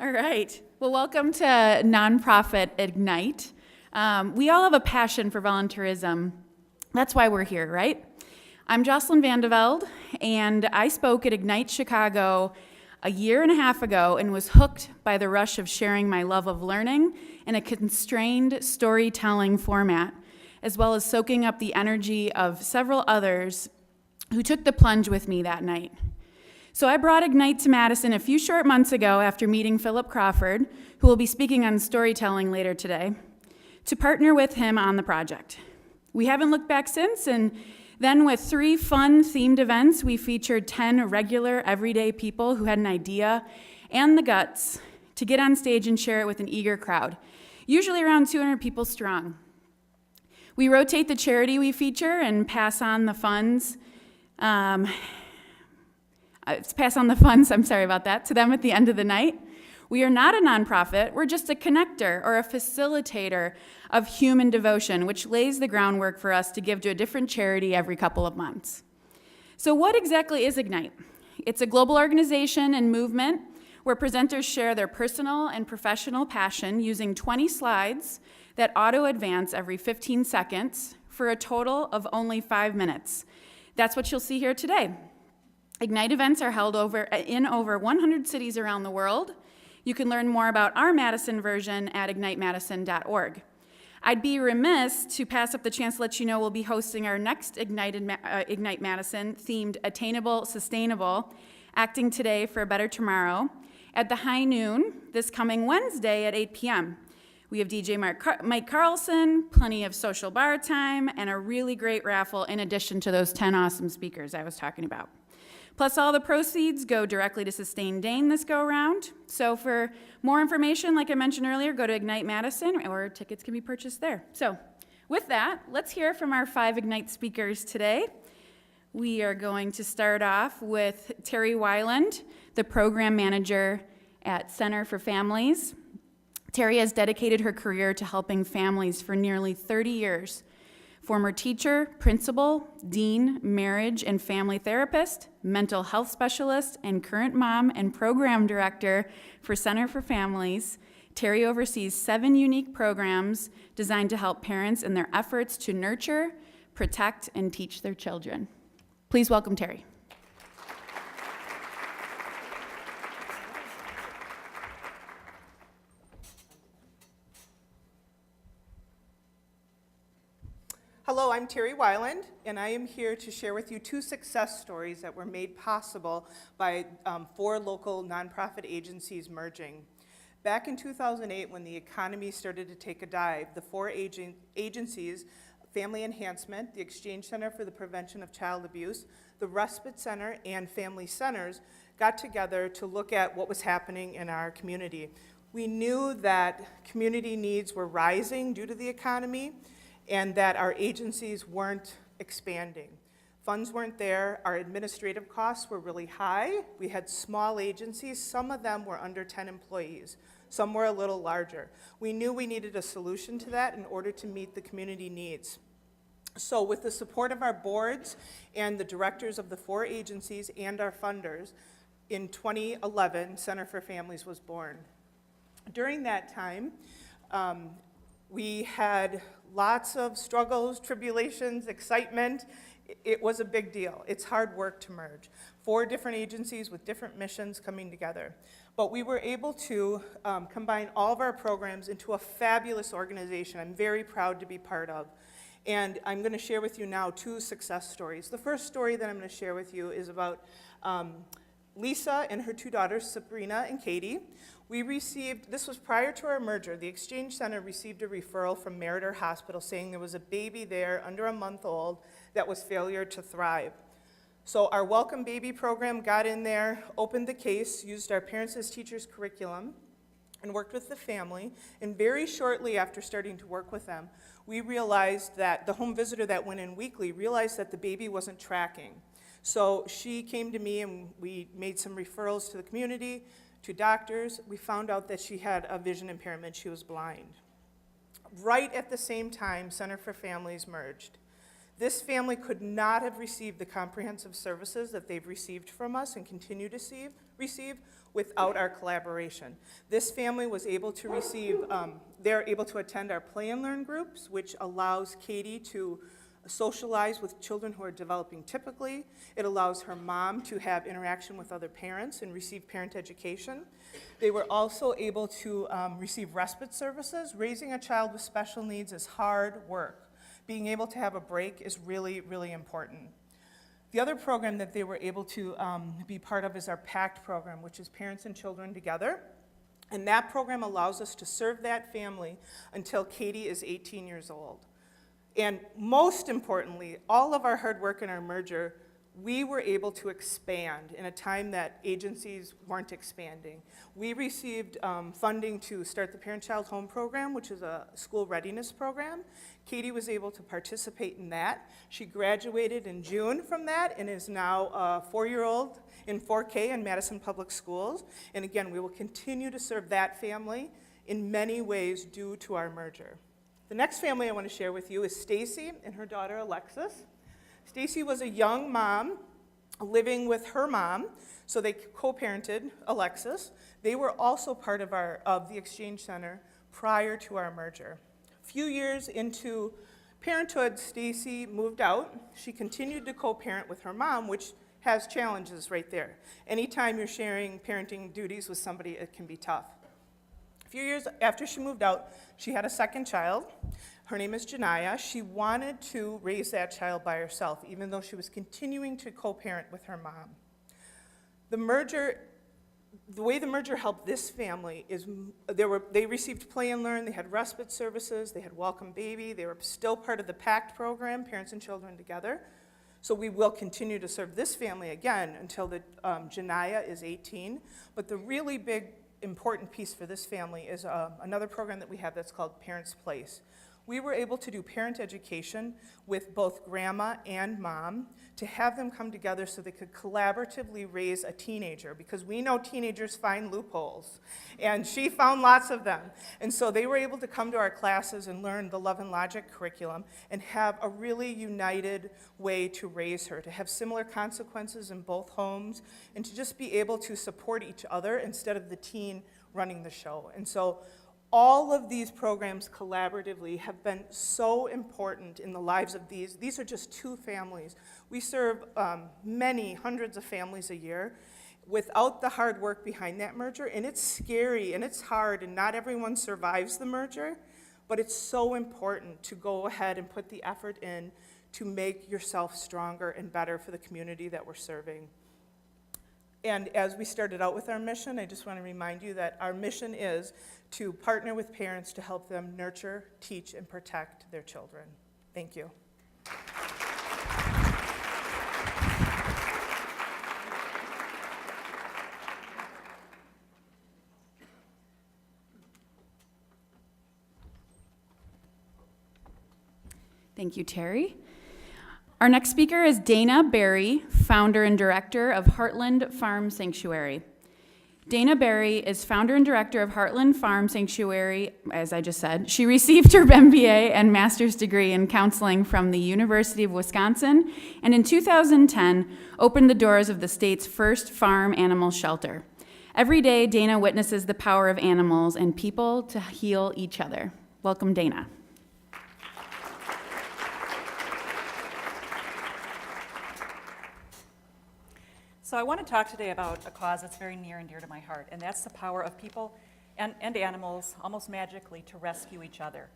All right. Well, welcome to nonprofit Ignite. We all have a passion for volunteerism. That's why we're here, right? I'm Jocelyn Vandevelde, and I spoke at Ignite Chicago a year and a half ago and was hooked by the rush of sharing my love of learning in a constrained storytelling format, as well as soaking up the energy of several others who took the plunge with me that night. So I brought Ignite to Madison a few short months ago after meeting Philip Crawford, who will be speaking on storytelling later today, to partner with him on the project. We haven't looked back since, and then with 3 fun themed events, we featured 10 regular, everyday people who had an idea and the guts to get on stage and share it with an eager crowd, usually around 200 people strong. We rotate the charity we feature and pass on the funds to them at the end of the night. We are not a nonprofit, we're just a connector or a facilitator of human devotion, which lays the groundwork for us to give to a different charity every couple of months. So what exactly is Ignite? It's a global organization and movement where presenters share their personal and professional passion using 20 slides that auto-advance every 15 seconds for a total of only 5 minutes. That's what you'll see here today. Ignite events are held in over 100 cities around the world. You can learn more about our Madison version at ignitemadison.org. I'd be remiss to pass up the chance to let you know we'll be hosting our next Ignite Madison themed Attainable, Sustainable, Acting Today for a Better Tomorrow at the high noon this coming Wednesday at 8 p.m. We have DJ Mike Carlson, plenty of social bar time, and a really great raffle in addition to those 10 awesome speakers I was talking about. Plus, all the proceeds go directly to Sustain Dane this go-around. So for more information, like I mentioned earlier, go to Ignite Madison, or tickets can be purchased there. So with that, let's hear from our 5 Ignite speakers today. We are going to start off with Terry Weiland, the program manager at Center for Families. Terry has dedicated her career to helping families for nearly 30 years. Former teacher, principal, dean, marriage and family therapist, mental health specialist, and current mom and program director for Center for Families, Terry oversees 7 unique programs designed to help parents in their efforts to nurture, protect, and teach their children. Please welcome Terry. Hello, I'm Terry Weiland, and I am here to share with you 2 success stories that were made possible by 4 local nonprofit agencies merging. Back in 2008, when the economy started to take a dive, the 4 agencies, Family Enhancement, the Exchange Center for the Prevention of Child Abuse, the Respite Center, and Family Centers, got together to look at what was happening in our community. We knew that community needs were rising due to the economy, and that our agencies weren't expanding. Funds weren't there, our administrative costs were really high. We had small agencies, some of them were under 10 employees, some were a little larger. We knew we needed a solution to that in order to meet the community needs. So with the support of our boards and the directors of the 4 agencies and our funders, in 2011, Center for Families was born. During that time, we had lots of struggles, tribulations, excitement. It was a big deal. It's hard work to merge. 4 different agencies with different missions coming together. But we were able to combine all of our programs into a fabulous organization I'm very proud to be part of. And I'm going to share with you now 2 success stories. The first story that I'm going to share with you is about Lisa and her 2 daughters, Sabrina and Katie. This was prior to our merger, the Exchange Center received a referral from Meriter Hospital saying there was a baby there under a month old that was failure to thrive. So our Welcome Baby program got in there, opened the case, used our Parents as Teachers curriculum, and worked with the family. And very shortly after starting to work with them, we realized that the home visitor that went in weekly realized that the baby wasn't tracking. So she came to me and we made some referrals to the community, to doctors. We found out that she had a vision impairment. She was blind. Right at the same time, Center for Families merged. This family could not have received the comprehensive services that they've received from us and continue to receive without our collaboration. This family was able to receive, they're able to attend our play and learn groups, which allows Katie to socialize with children who are developing typically. It allows her mom to have interaction with other parents and receive parent education. They were also able to receive respite services. Raising a child with special needs is hard work. Being able to have a break is really, really important. The other program that they were able to be part of is our PACT program, which is Parents and Children Together. And that program allows us to serve that family until Katie is 18 years old. And most importantly, all of our hard work in our merger, we were able to expand in a time that agencies weren't expanding. We received funding to start the Parent-Child Home Program, which is a school readiness program. Katie was able to participate in that. She graduated in June from that and is now a 4-year-old in 4K in Madison Public Schools. And again, we will continue to serve that family in many ways due to our merger. The next family I want to share with you is Stacy and her daughter Alexis. Stacy was a young mom living with her mom, so they co-parented Alexis. They were also part of the Exchange Center prior to our merger. A few years into parenthood, Stacy moved out. She continued to co-parent with her mom, which has challenges right there. Anytime you're sharing parenting duties with somebody, it can be tough. A few years after she moved out, she had a second child. Her name is Janiyah. She wanted to raise that child by herself, even though she was continuing to co-parent with her mom. The way the merger helped this family is they received play and learn, they had respite services, they had welcome baby, they were still part of the PACT program, Parents and Children Together. So we will continue to serve this family again until Janiyah is 18. But the really big important piece for this family is another program that we have that's called Parents Place. We were able to do parent education with both grandma and mom to have them come together so they could collaboratively raise a teenager, because we know teenagers find loopholes, and she found lots of them. And so they were able to come to our classes and learn the Love and Logic curriculum and have a really united way to raise her, to have similar consequences in both homes, and to just be able to support each other instead of the teen running the show. And so all of these programs collaboratively have been so important in the lives of these. These are just two families. We serve many hundreds of families a year without the hard work behind that merger, and it's scary and it's hard, and not everyone survives the merger, but it's so important to go ahead and put the effort in to make yourself stronger and better for the community that we're serving. And as we started out with our mission, I just want to remind you that our mission is to partner with parents to help them nurture, teach, and protect their children. Thank you. Thank you, Terry. Our next speaker is Dana Berry, founder and director of Heartland Farm Sanctuary. Dana Berry is founder and director of Heartland Farm Sanctuary, as I just said. She received her MBA and master's degree in counseling from the University of Wisconsin, and in 2010 opened the doors of the state's first farm animal shelter. Every day, Dana witnesses the power of animals and people to heal each other. Welcome, Dana. So I want to talk today about a cause that's very near and dear to my heart, and that's the power of people and animals, almost magically, to rescue each other.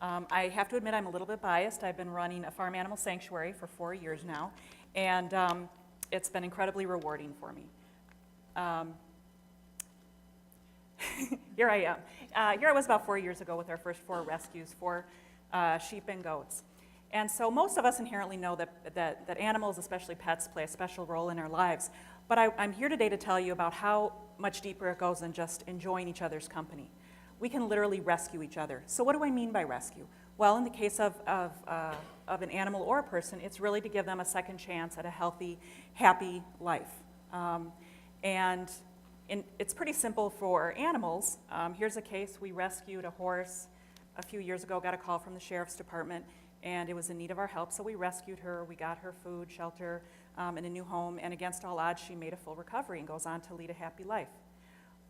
I have to admit I'm a little bit biased. I've been running a farm animal sanctuary for 4 years now, and it's been incredibly rewarding for me. Here I am. Here I was about 4 years ago with our first 4 rescues, 4 sheep and goats. And so most of us inherently know that animals, especially pets, play a special role in our lives. But I'm here today to tell you about how much deeper it goes than just enjoying each other's company. We can literally rescue each other. So what do I mean by rescue? Well, in the case of an animal or a person, it's really to give them a second chance at a healthy, happy life. It's pretty simple for animals. Here's a case. We rescued a horse a few years ago, got a call from the sheriff's department, and it was in need of our help, so we rescued her. We got her food, shelter, and a new home, and against all odds, she made a full recovery and goes on to lead a happy life.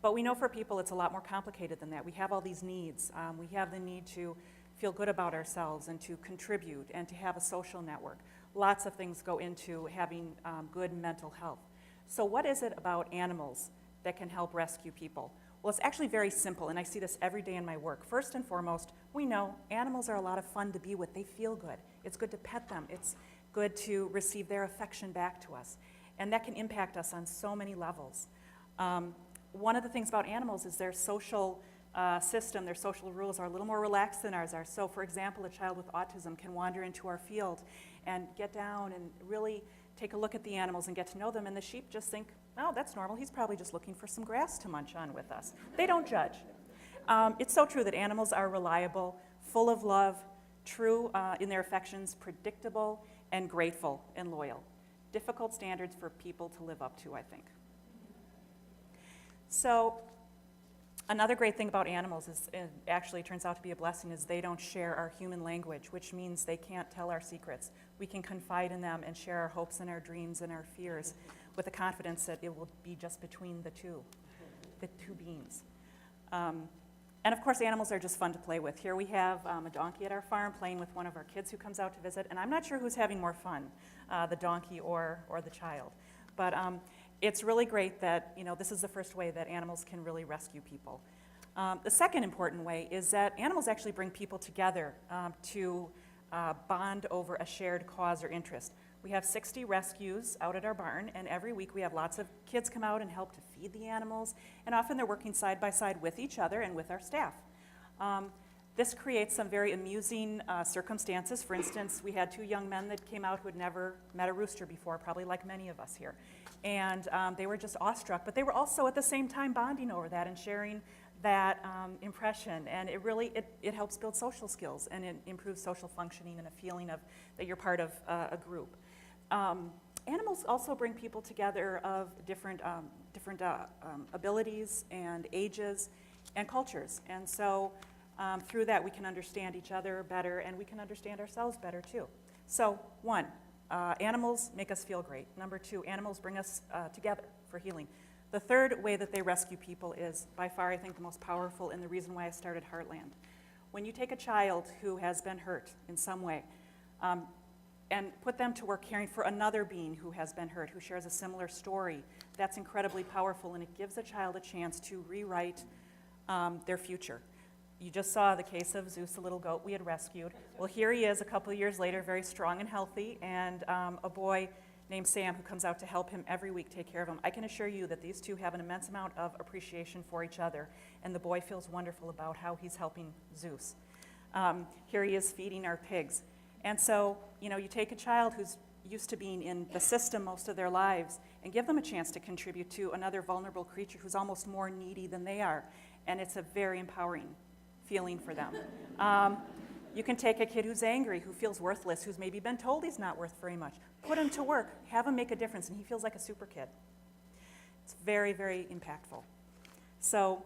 But we know for people it's a lot more complicated than that. We have all these needs. We have the need to feel good about ourselves and to contribute and to have a social network. Lots of things go into having good mental health. So what is it about animals that can help rescue people? Well, it's actually very simple, and I see this every day in my work. First and foremost, we know animals are a lot of fun to be with. They feel good. It's good to pet them. It's good to receive their affection back to us. And that can impact us on so many levels. One of the things about animals is their social system, their social rules are a little more relaxed than ours are. So, for example, a child with autism can wander into our field and get down and really take a look at the animals and get to know them, and the sheep just think, oh, that's normal. He's probably just looking for some grass to munch on with us. They don't judge. It's so true that animals are reliable, full of love, true in their affections, predictable, and grateful and loyal. Difficult standards for people to live up to, I think. So another great thing about animals is, it actually turns out to be a blessing, is they don't share our human language, which means they can't tell our secrets. We can confide in them and share our hopes and our dreams and our fears with the confidence that it will be just between the two beings. And of course, animals are just fun to play with. Here we have a donkey at our farm playing with one of our kids who comes out to visit, and I'm not sure who's having more fun, the donkey or the child. But it's really great that, this is the first way that animals can really rescue people. The second important way is that animals actually bring people together to bond over a shared cause or interest. We have 60 rescues out at our barn, and every week we have lots of kids come out and help to feed the animals, and often they're working side by side with each other and with our staff. This creates some very amusing circumstances. For instance, we had 2 young men that came out who had never met a rooster before, probably like many of us here. And they were just awestruck, but they were also at the same time bonding over that and sharing that impression. And it really, it helps build social skills, and it improves social functioning and a feeling of that you're part of a group. Animals also bring people together of different abilities and ages and cultures. And so through that we can understand each other better, and we can understand ourselves better too. So 1, animals make us feel great. Number 2, animals bring us together for healing. The third way that they rescue people is by far, I think, the most powerful, and the reason why I started Heartland. When you take a child who has been hurt in some way and put them to work caring for another being who has been hurt, who shares a similar story, that's incredibly powerful, and it gives a child a chance to rewrite their future. You just saw the case of Zeus, the little goat we had rescued. Well, here he is a couple of years later, very strong and healthy, and a boy named Sam who comes out to help him every week, take care of him. I can assure you that these two have an immense amount of appreciation for each other, and the boy feels wonderful about how he's helping Zeus. Here he is feeding our pigs. And so, you take a child who's used to being in the system most of their lives and give them a chance to contribute to another vulnerable creature who's almost more needy than they are, and it's a very empowering feeling for them. You can take a kid who's angry, who feels worthless, who's maybe been told he's not worth very much, put him to work, have him make a difference, and he feels like a super kid. It's very, very impactful. So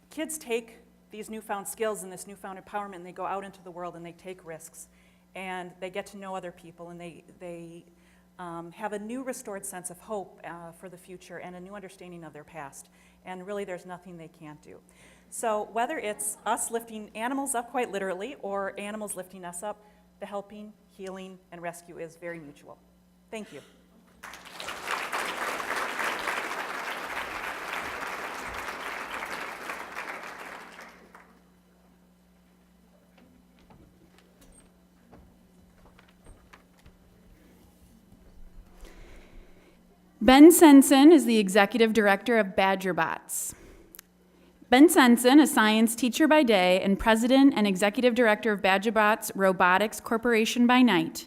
kids take these newfound skills and this newfound empowerment, and they go out into the world and they take risks, and they get to know other people, and they have a new restored sense of hope for the future and a new understanding of their past. And really, there's nothing they can't do. So whether it's us lifting animals up quite literally or animals lifting us up, the helping, healing, and rescue is very mutual. Thank you. Ben Sensen is the Executive Director of BadgerBOTS. Ben Sensen, a science teacher by day and President and Executive Director of BadgerBOTS Robotics Corporation by night.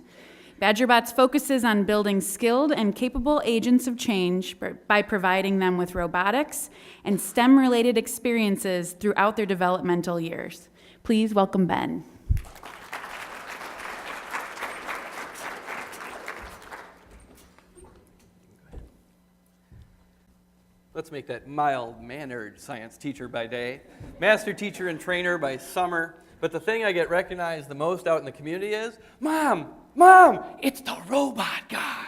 BadgerBOTS focuses on building skilled and capable agents of change by providing them with robotics and STEM-related experiences throughout their developmental years. Please welcome Ben. Let's make that mild-mannered science teacher by day, master teacher and trainer by summer. But the thing I get recognized the most out in the community is, Mom, it's the robot guy.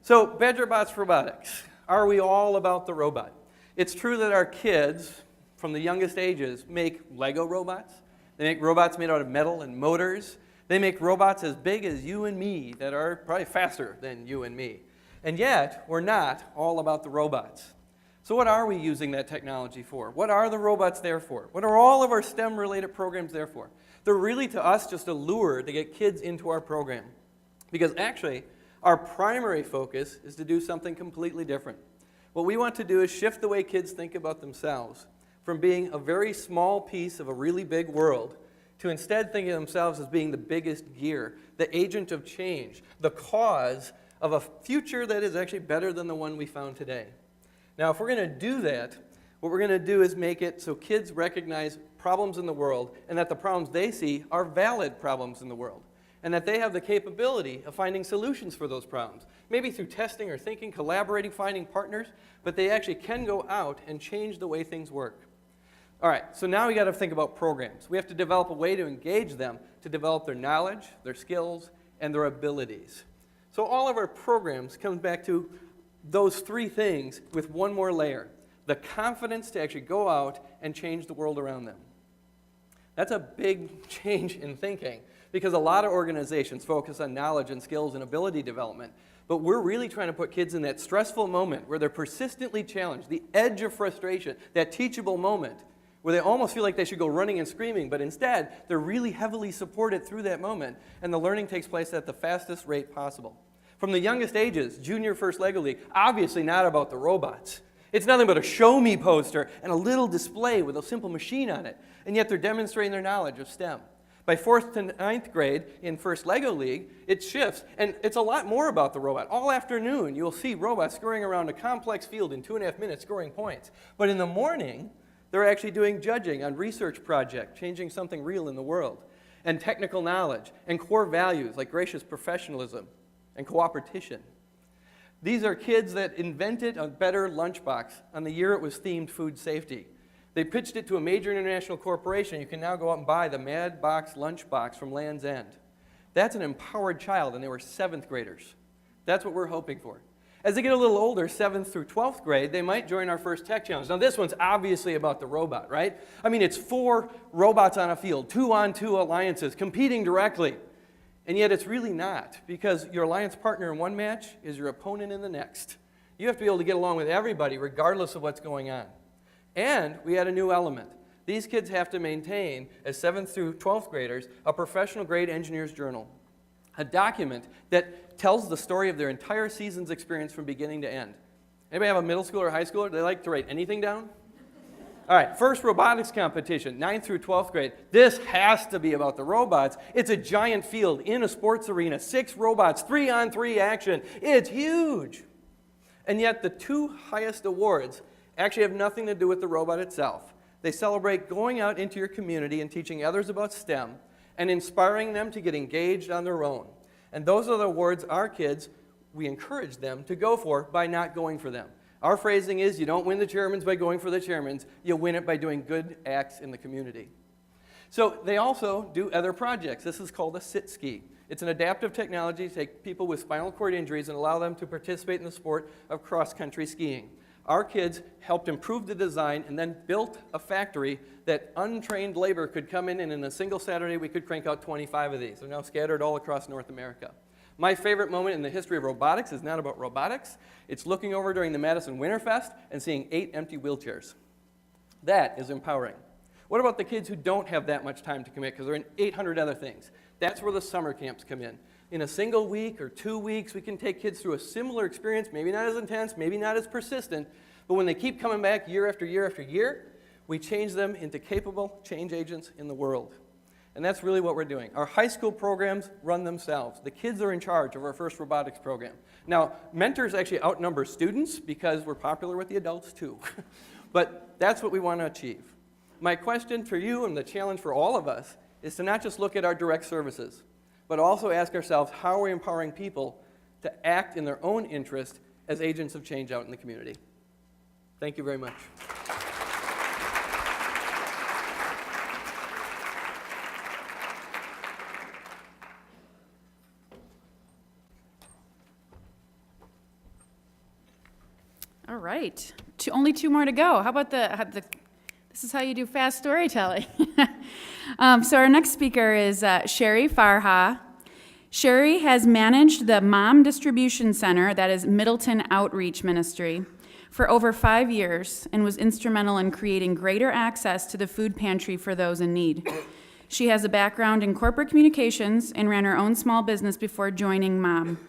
So BadgerBOTS Robotics, Are we all about the robot? It's true that our kids, from the youngest ages, make Lego robots. They make robots made out of metal and motors. They make robots as big as you and me that are probably faster than you and me. And yet, we're not all about the robots. So what are we using that technology for? What are the robots there for? What are all of our STEM-related programs there for? They're really, to us, just a lure to get kids into our program. Because actually, our primary focus is to do something completely different. What we want to do is shift the way kids think about themselves from being a very small piece of a really big world to instead thinking of themselves as being the biggest gear, the agent of change, the cause of a future that is actually better than the one we found today. Now, if we're going to do that, what we're going to do is make it so kids recognize problems in the world and that the problems they see are valid problems in the world and that they have the capability of finding solutions for those problems, maybe through testing or thinking, collaborating, finding partners, but they actually can go out and change the way things work. All right, so now we got to think about programs. We have to develop a way to engage them to develop their knowledge, their skills, and their abilities. So all of our programs come back to those three things with one more layer, the confidence to actually go out and change the world around them. That's a big change in thinking because a lot of organizations focus on knowledge and skills and ability development, but we're really trying to put kids in that stressful moment where they're persistently challenged, the edge of frustration, that teachable moment where they almost feel like they should go running and screaming, but instead they're really heavily supported through that moment and the learning takes place at the fastest rate possible. From the youngest ages, junior first Lego League, obviously not about the robots. It's nothing but a show me poster and a little display with a simple machine on it, and yet they're demonstrating their knowledge of STEM. By 4th to 9th grade in First Lego League, it shifts, and it's a lot more about the robot. All afternoon, you'll see robots scurrying around a complex field in 2.5 minutes scoring points. But in the morning, they're actually doing judging on research projects, changing something real in the world, and technical knowledge, and core values like gracious professionalism and cooperation. These are kids that invented a better lunchbox on the year it was themed food safety. They pitched it to a major international corporation. You can now go out and buy the Mad Box lunchbox from Land's End. That's an empowered child, and they were 7th graders. That's what we're hoping for. As they get a little older, 7th through 12th grade, they might join our first tech challenge. Now this one's obviously about the robot, right? I mean, it's 4 robots on a field, 2-on-2 alliances, competing directly. And yet it's really not, because your alliance partner in one match is your opponent in the next. You have to be able to get along with everybody regardless of what's going on. And we add a new element. These kids have to maintain, as 7th through 12th graders, a professional grade engineer's journal, a document that tells the story of their entire season's experience from beginning to end. Anybody have a middle schooler or high schooler? Do they like to write anything down? All right, first robotics competition, 9th through 12th grade. This has to be about the robots. It's a giant field in a sports arena, 6 robots, 3-on-3 action. It's huge. And yet the 2 highest awards actually have nothing to do with the robot itself. They celebrate going out into your community and teaching others about STEM and inspiring them to get engaged on their own. And those are the awards our kids, we encourage them to go for by not going for them. Our phrasing is, you don't win the chairmans by going for the chairmans, you win it by doing good acts in the community. So they also do other projects. This is called a sit ski. It's an adaptive technology to take people with spinal cord injuries and allow them to participate in the sport of cross-country skiing. Our kids helped improve the design and then built a factory that untrained labor could come in, and in a single Saturday we could crank out 25 of these. They're now scattered all across North America. My favorite moment in the history of robotics is not about robotics. It's looking over during the Madison Winterfest and seeing 8 empty wheelchairs. That is empowering. What about the kids who don't have that much time to commit because they're in 800 other things? That's where the summer camps come in. In a single week or 2 weeks, we can take kids through a similar experience, maybe not as intense, maybe not as persistent, but when they keep coming back year after year after year, we change them into capable change agents in the world. And that's really what we're doing. Our high school programs run themselves. The kids are in charge of our first robotics program. Now, mentors actually outnumber students because we're popular with the adults too. But that's what we want to achieve. My question for you and the challenge for all of us is to not just look at our direct services, but also ask ourselves, how are we empowering people to act in their own interest as agents of change out in the community? Thank you very much. right, only 2 more to go. How about this is how you do fast storytelling. So our next speaker is Sherry Farha. Sherry has managed the Mom Distribution Center, that is Middleton Outreach Ministry, for over 5 years and was instrumental in creating greater access to the food pantry for those in need. She has a background in corporate communications and ran her own small business before joining Mom.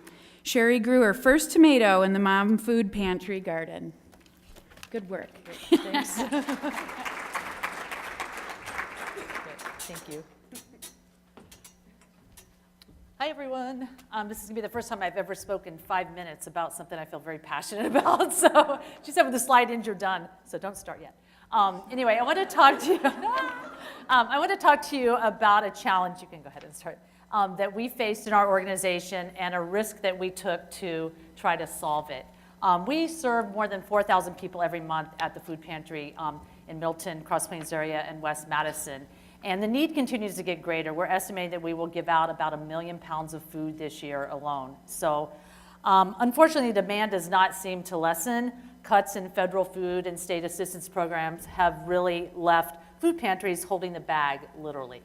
Sherry grew her first tomato in the Mom Food Pantry garden. Good work. Thanks. Good. Thank you. Hi, everyone. This is going to be the first time I've ever spoken 5 minutes about something I feel very passionate about. So she said, with the slide in, you're done. So don't start yet. Anyway, I want to talk to you. I want to talk to you about a challenge. You can go ahead and start. That we faced in our organization and a risk that we took to try to solve it. We serve more than 4,000 people every month at the food pantry in Middleton, Cross Plains area, and West Madison. And the need continues to get greater. We're estimating that we will give out about 1 million pounds of food this year alone. So unfortunately, demand does not seem to lessen. Cuts in federal food and state assistance programs have really left food pantries holding the bag, literally.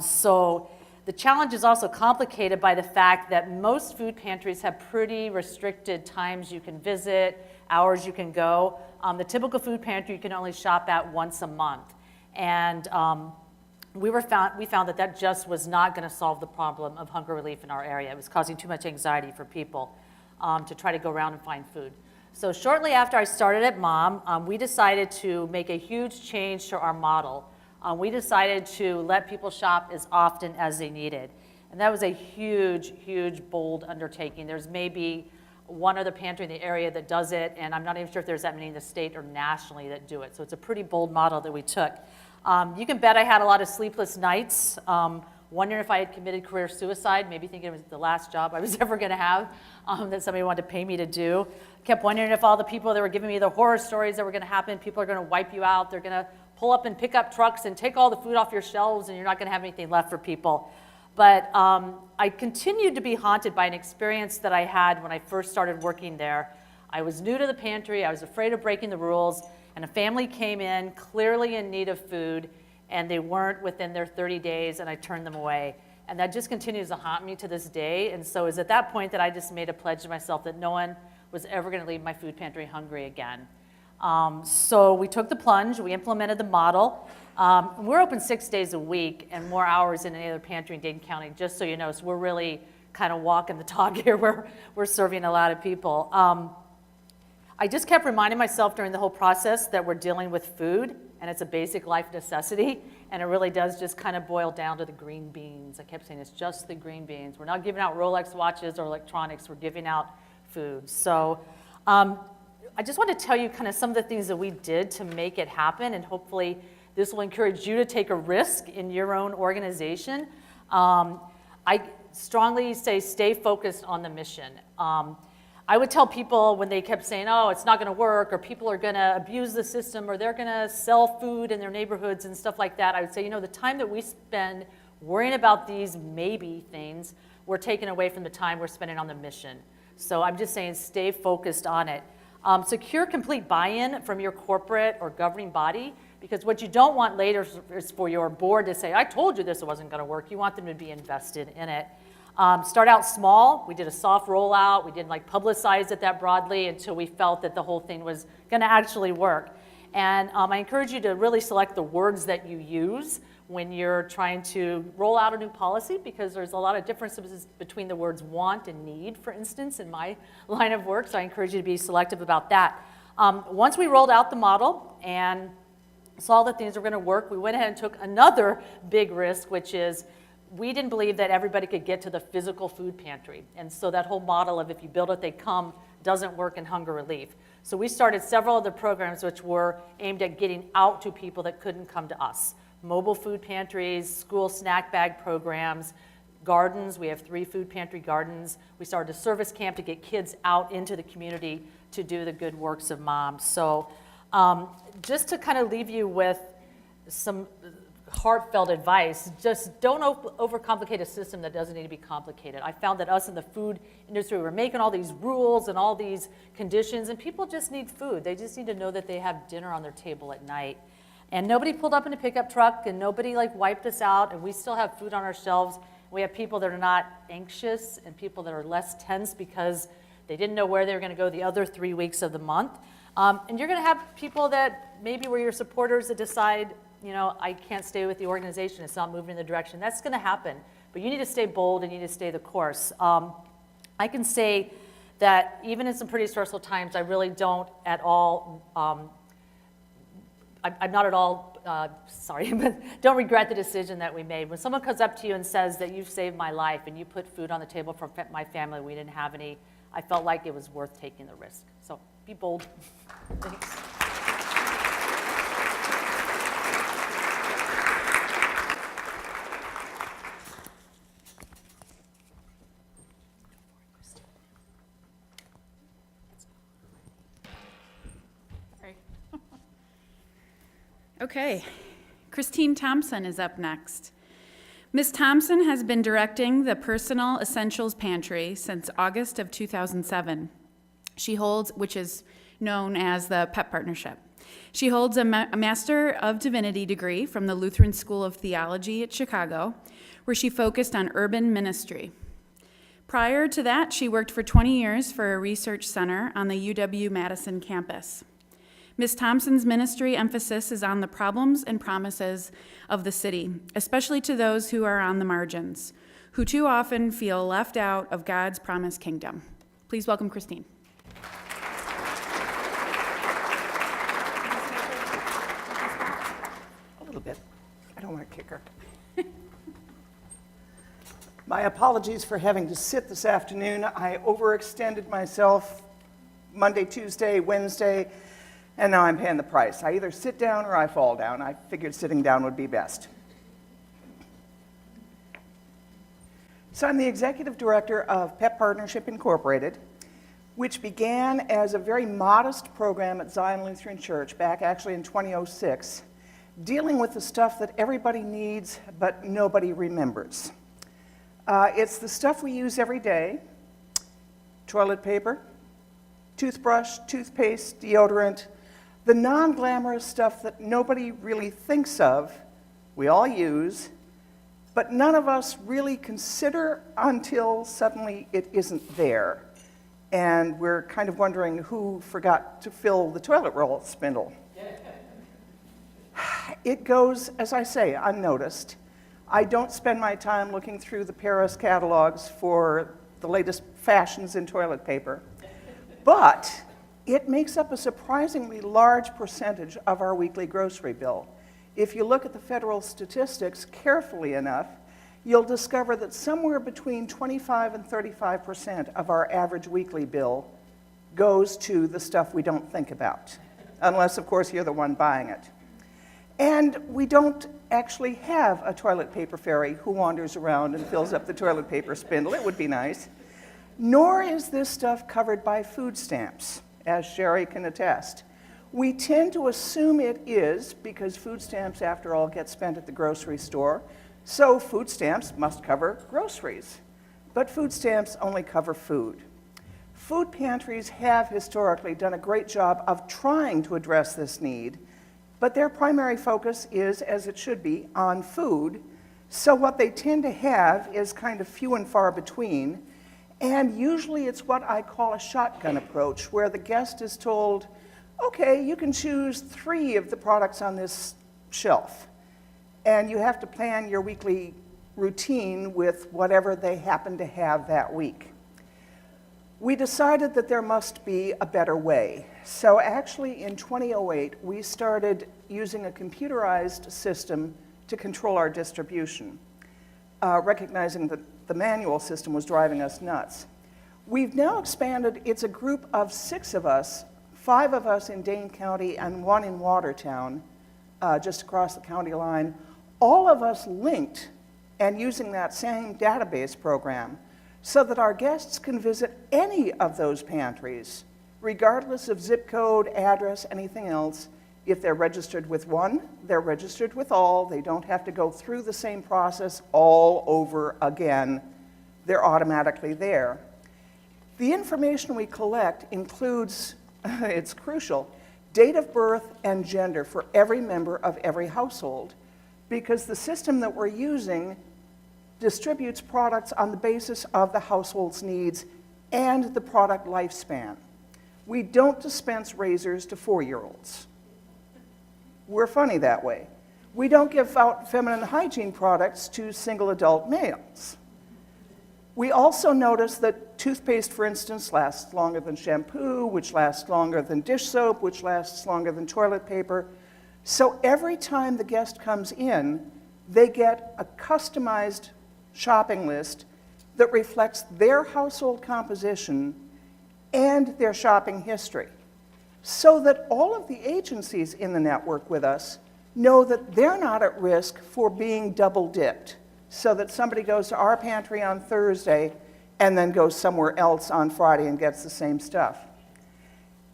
So the challenge is also complicated by the fact that most food pantries have pretty restricted times you can visit, hours you can go. The typical food pantry you can only shop at once a month. And we found that just was not going to solve the problem of hunger relief in our area. It was causing too much anxiety for people to try to go around and find food. So shortly after I started at Mom, we decided to make a huge change to our model. We decided to let people shop as often as they needed. And that was a huge, huge, bold undertaking. There's maybe one other pantry in the area that does it, and I'm not even sure if there's that many in the state or nationally that do it. So it's a pretty bold model that we took. You can bet I had a lot of sleepless nights, wondering if I had committed career suicide, maybe thinking it was the last job I was ever going to have that somebody wanted to pay me to do. Kept wondering if all the people that were giving me the horror stories that were going to happen, people are going to wipe you out, they're going to pull up and pick up trucks and take all the food off your shelves, and you're not going to have anything left for people. But I continued to be haunted by an experience that I had when I first started working there. I was new to the pantry, I was afraid of breaking the rules, and a family came in clearly in need of food, and they weren't within their 30 days, and I turned them away. And that just continues to haunt me to this day. And so it was at that point that I just made a pledge to myself that no one was ever going to leave my food pantry hungry again. So we took the plunge, we implemented the model. We're open 6 days a week and more hours than any other pantry in Dayton County, just so you know. So we're really kind of walking the talk here. We're serving a lot of people. I just kept reminding myself during the whole process that we're dealing with food, and it's a basic life necessity, and it really does just kind of boil down to the green beans. I kept saying it's just the green beans. We're not giving out Rolex watches or electronics, we're giving out food. So I just want to tell you kind of some of the things that we did to make it happen, and hopefully this will encourage you to take a risk in your own organization. I strongly say stay focused on the mission. I would tell people when they kept saying, oh, it's not going to work, or people are going to abuse the system, or they're going to sell food in their neighborhoods and stuff like that, I would say, the time that we spend worrying about these maybe things, we're taken away from the time we're spending on the mission. So I'm just saying stay focused on it. Secure complete buy-in from your corporate or governing body, because what you don't want later is for your board to say, I told you this wasn't going to work. You want them to be invested in it. Start out small. We did a soft rollout. We didn't publicize it that broadly until we felt that the whole thing was going to actually work. And I encourage you to really select the words that you use when you're trying to roll out a new policy, because there's a lot of differences between the words want and need, for instance, in my line of work. So I encourage you to be selective about that. Once we rolled out the model and saw that things were going to work, we went ahead and took another big risk, which is we didn't believe that everybody could get to the physical food pantry. And so that whole model of if you build it, they come doesn't work in hunger relief. So we started several other programs which were aimed at getting out to people that couldn't come to us. Mobile food pantries, school snack bag programs, gardens. We have 3 food pantry gardens. We started a service camp to get kids out into the community to do the good works of Mom. So just to kind of leave you with some heartfelt advice. Just don't overcomplicate a system that doesn't need to be complicated. I found that us in the food industry, we're making all these rules and all these conditions, and people just need food. They just need to know that they have dinner on their table at night. And nobody pulled up in a pickup truck, and nobody like wiped us out, and we still have food on our shelves. We have people that are not anxious and people that are less tense because they didn't know where they were going to go the other 3 weeks of the month. And you're going to have people that maybe were your supporters that decide, you know, I can't stay with the organization, it's not moving in the direction. That's going to happen. But you need to stay bold and you need to stay the course. I can say that even in some pretty stressful times, I really don't at all, I'm not at all, sorry, but don't regret the decision that we made. When someone comes up to you and says that you've saved my life and you put food on the table for my family, we didn't have any, I felt like it was worth taking the risk. So be bold. Thanks. Okay, Christine Thompson is up next. Ms. Thompson has been directing the Personal Essentials Pantry since August of 2007. She holds, which is known as the PEP Partnership. She holds a Master of Divinity degree from the Lutheran School of Theology at Chicago, where she focused on urban ministry. Prior to that, she worked for 20 years for a research center on the UW Madison campus. Ms. Thompson's ministry emphasis is on the problems and promises of the city, especially to those who are on the margins, who too often feel left out of God's promised kingdom. Please welcome Christine. A little bit. I don't want to kick her. My apologies for having to sit this afternoon. I overextended myself Monday, Tuesday, Wednesday, and now I'm paying the price. I either sit down or I fall down. I figured sitting down would be best. So I'm the executive director of PEP Partnership Incorporated, which began as a very modest program at Zion Lutheran Church back actually in 2006, dealing with the stuff that everybody needs but nobody remembers. It's the stuff we use every day: toilet paper, toothbrush, toothpaste, deodorant, the non-glamorous stuff that nobody really thinks of, we all use, but none of us really consider until suddenly it isn't there. And we're kind of wondering who forgot to fill the toilet roll spindle. It goes, as I say, unnoticed. I don't spend my time looking through the Paris catalogs for the latest fashions in toilet paper, but it makes up a surprisingly large percentage of our weekly grocery bill. If you look at the federal statistics carefully enough, you'll discover that somewhere between 25 and 35% of our average weekly bill goes to the stuff we don't think about, unless, of course, you're the one buying it. And we don't actually have a toilet paper fairy who wanders around and fills up the toilet paper spindle. It would be nice. Nor is this stuff covered by food stamps, as Sherry can attest. We tend to assume it is because food stamps, after all, get spent at the grocery store, so food stamps must cover groceries. But food stamps only cover food. Food pantries have historically done a great job of trying to address this need, but their primary focus is, as it should be, on food. So what they tend to have is kind of few and far between, and usually it's what I call a shotgun approach, where the guest is told, okay, you can choose 3 of the products on this shelf, and you have to plan your weekly routine with whatever they happen to have that week. We decided that there must be a better way. So actually in 2008, we started using a computerized system to control our distribution, recognizing that the manual system was driving us nuts. We've now expanded. It's a group of 6 of us, 5 of us in Dane County and 1 in Watertown, just across the county line, all of us linked and using that same database program, so that our guests can visit any of those pantries, regardless of zip code, address, anything else, If they're registered with one, they're registered with all. They don't have to go through the same process all over again. They're automatically there. The information we collect includes, it's crucial, date of birth and gender for every member of every household, because the system that we're using distributes products on the basis of the household's needs and the product lifespan. We don't dispense razors to 4-year-olds. We're funny that way. We don't give out feminine hygiene products to single adult males. We also notice that toothpaste, for instance, lasts longer than shampoo, which lasts longer than dish soap, which lasts longer than toilet paper. So every time the guest comes in, they get a customized shopping list that reflects their household composition and their shopping history, so that all of the agencies in the network with us know that they're not at risk for being double dipped, so that somebody goes to our pantry on Thursday and then goes somewhere else on Friday and gets the same stuff.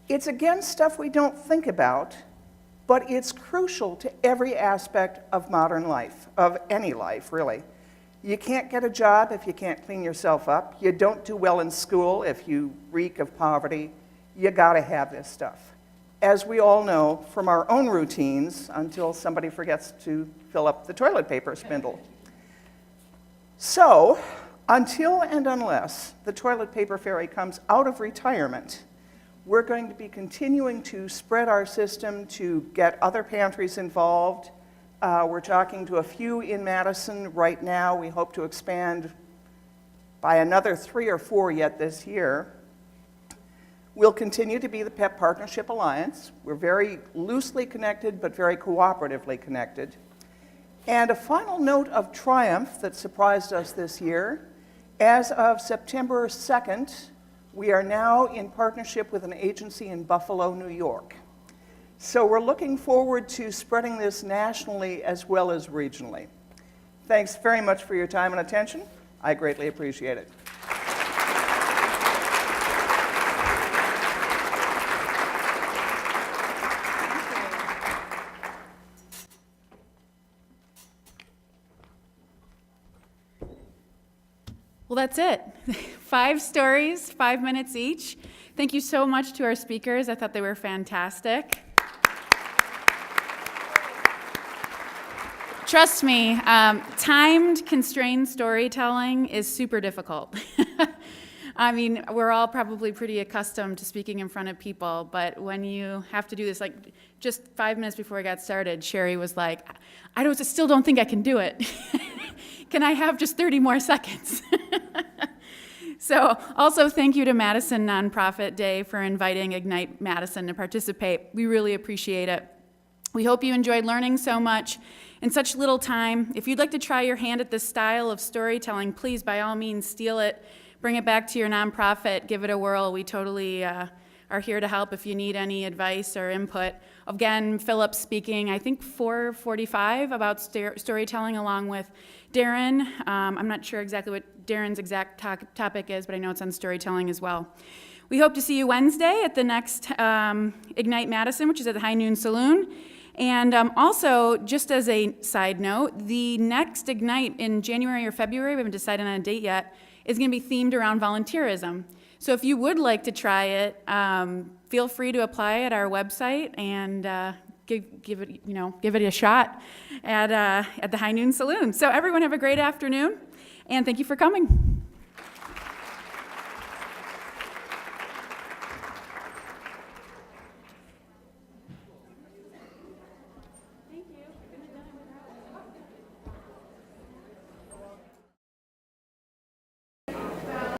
It's again stuff we don't think about, but it's crucial to every aspect of modern life, of any life, really. You can't get a job if you can't clean yourself up. You don't do well in school if you reek of poverty. You gotta have this stuff. As we all know from our own routines, until somebody forgets to fill up the toilet paper spindle. So, until and unless the toilet paper fairy comes out of retirement, we're going to be continuing to spread our system to get other pantries involved. We're talking to a few in Madison right now. We hope to expand by another 3 or 4 yet this year. We'll continue to be the Pet Partnership Alliance. We're very loosely connected, but very cooperatively connected. And a final note of triumph that surprised us this year, as of September 2nd, we are now in partnership with an agency in Buffalo, New York. So we're looking forward to spreading this nationally as well as regionally. Thanks very much for your time and attention. I greatly appreciate it. Well, that's it. 5 stories, 5 minutes each. Thank you so much to our speakers. I thought they were fantastic. Trust me, timed, constrained storytelling is super difficult. I mean, we're all probably pretty accustomed to speaking in front of people, but when you have to do this, like just 5 minutes before I got started, Sherry was like, I still don't think I can do it. Can I have just 30 more seconds? So also thank you to Madison Nonprofit Day for inviting Ignite Madison to participate. We really appreciate it. We hope you enjoyed learning so much in such little time. If you'd like to try your hand at this style of storytelling, please, by all means, steal it. Bring it back to your nonprofit. Give it a whirl. We totally are here to help if you need any advice or input. Again, Philip's speaking, I think 4:45 about storytelling along with Darren. I'm not sure exactly what Darren's exact topic is, but I know it's on storytelling as well. We hope to see you Wednesday at the next Ignite Madison, which is at the High Noon Saloon. And also, just as a side note, the next Ignite in January or February, we haven't decided on a date yet, is going to be themed around volunteerism. So if you would like to try it, feel free to apply at our website and give it a shot at the High Noon Saloon. So everyone have a great afternoon, and thank you for coming.